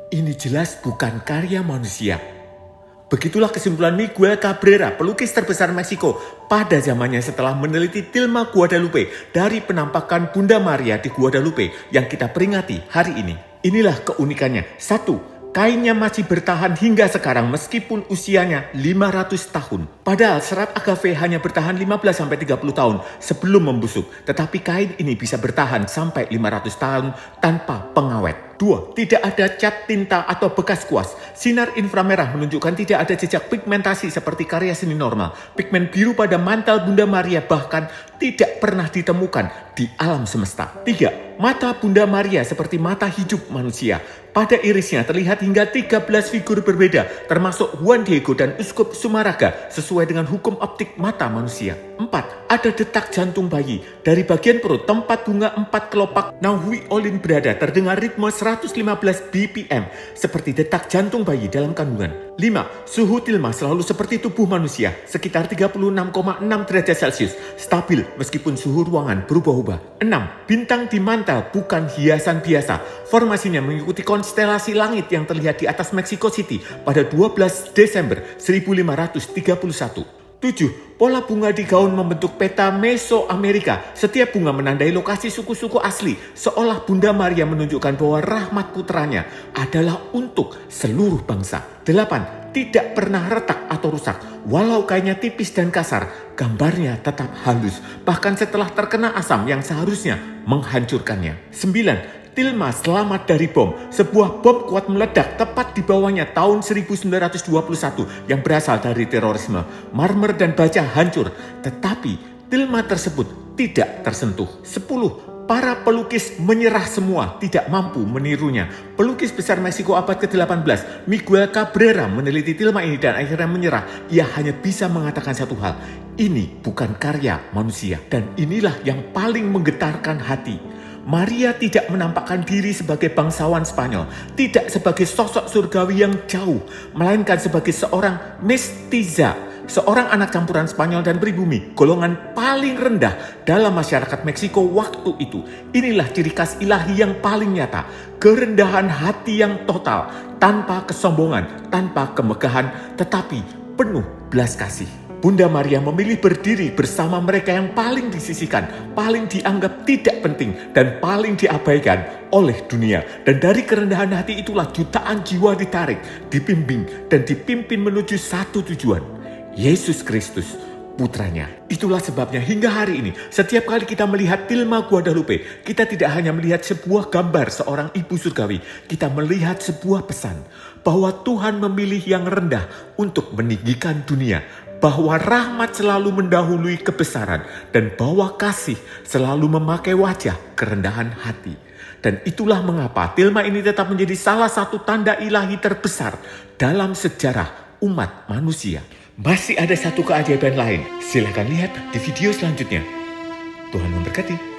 Ini jelas bukan karya manusia. Begitulah kesimpulan Miguel Cabrera, pelukis terbesar Meksiko pada zamannya setelah meneliti tilma Guadalupe dari penampakan Bunda Maria di Guadalupe yang kita peringati hari ini. Inilah keunikannya. 1. Kainnya masih bertahan hingga sekarang meskipun usianya 500 tahun. Padahal serat agave hanya bertahan 15-30 tahun sebelum membusuk. Tetapi kain ini bisa bertahan sampai 500 tahun tanpa pengawet. 2. Tidak ada cat tinta atau bekas kuas. Sinar inframerah menunjukkan tidak ada jejak pigmentasi seperti karya seni normal. Pigmen biru pada mantel Bunda Maria bahkan tidak pernah ditemukan di alam semesta. 3. Mata Bunda Maria seperti mata hidup manusia. Pada irisnya terlihat hingga 13 figur berbeda, termasuk Juan Diego dan Uskup Sumaraga sesuai dengan hukum optik mata manusia. 4. Ada detak jantung bayi. Dari bagian perut tempat bunga 4 kelopak Nauhui Olin berada terdengar ritme 115 BPM seperti detak jantung bayi dalam kandungan. 5. Suhu tilma selalu seperti tubuh manusia, sekitar 36,6 derajat Celcius, stabil meskipun suhu ruangan berubah-ubah. 6. Bintang di mantel bukan hiasan biasa. Formasinya mengikuti konstelasi langit yang terlihat di atas Mexico City pada 12 Desember 1531. 7. Pola bunga di gaun membentuk peta Mesoamerika. Setiap bunga menandai lokasi suku-suku asli, seolah Bunda Maria menunjukkan bahwa rahmat putranya adalah untuk seluruh bangsa. 8. Tidak pernah retak atau rusak. Walau kainnya tipis dan kasar, gambarnya tetap halus, bahkan setelah terkena asam yang seharusnya menghancurkannya. 9. Tilma selamat dari bom. Sebuah bom kuat meledak tepat di bawahnya tahun 1921 yang berasal dari terorisme. Marmer dan baja hancur, tetapi tilma tersebut tidak tersentuh. 10. Para pelukis menyerah semua, tidak mampu menirunya. Pelukis besar Meksiko abad ke-18, Miguel Cabrera meneliti tilma ini dan akhirnya menyerah. Ia hanya bisa mengatakan satu hal, ini bukan karya manusia. Dan inilah yang paling menggetarkan hati. Maria tidak menampakkan diri sebagai bangsawan Spanyol, tidak sebagai sosok surgawi yang jauh, melainkan sebagai seorang mestiza, seorang anak campuran Spanyol dan pribumi, golongan paling rendah dalam masyarakat Meksiko waktu itu. Inilah ciri khas ilahi yang paling nyata, kerendahan hati yang total, tanpa kesombongan, tanpa kemegahan, tetapi penuh belas kasih. Bunda Maria memilih berdiri bersama mereka yang paling disisihkan, paling dianggap tidak penting, dan paling diabaikan oleh dunia. Dan dari kerendahan hati itulah jutaan jiwa ditarik, dibimbing, dan dipimpin menuju satu tujuan, Yesus Kristus, putranya. Itulah sebabnya hingga hari ini, setiap kali kita melihat tilma Guadalupe, kita tidak hanya melihat sebuah gambar seorang ibu surgawi, kita melihat sebuah pesan bahwa Tuhan memilih yang rendah untuk meninggikan dunia, bahwa rahmat selalu mendahului kebesaran, dan bahwa kasih selalu memakai wajah kerendahan hati. Dan itulah mengapa tilma ini tetap menjadi salah satu tanda ilahi terbesar dalam sejarah umat manusia. Masih ada satu keajaiban lain, silakan lihat di video selanjutnya. Tuhan memberkati.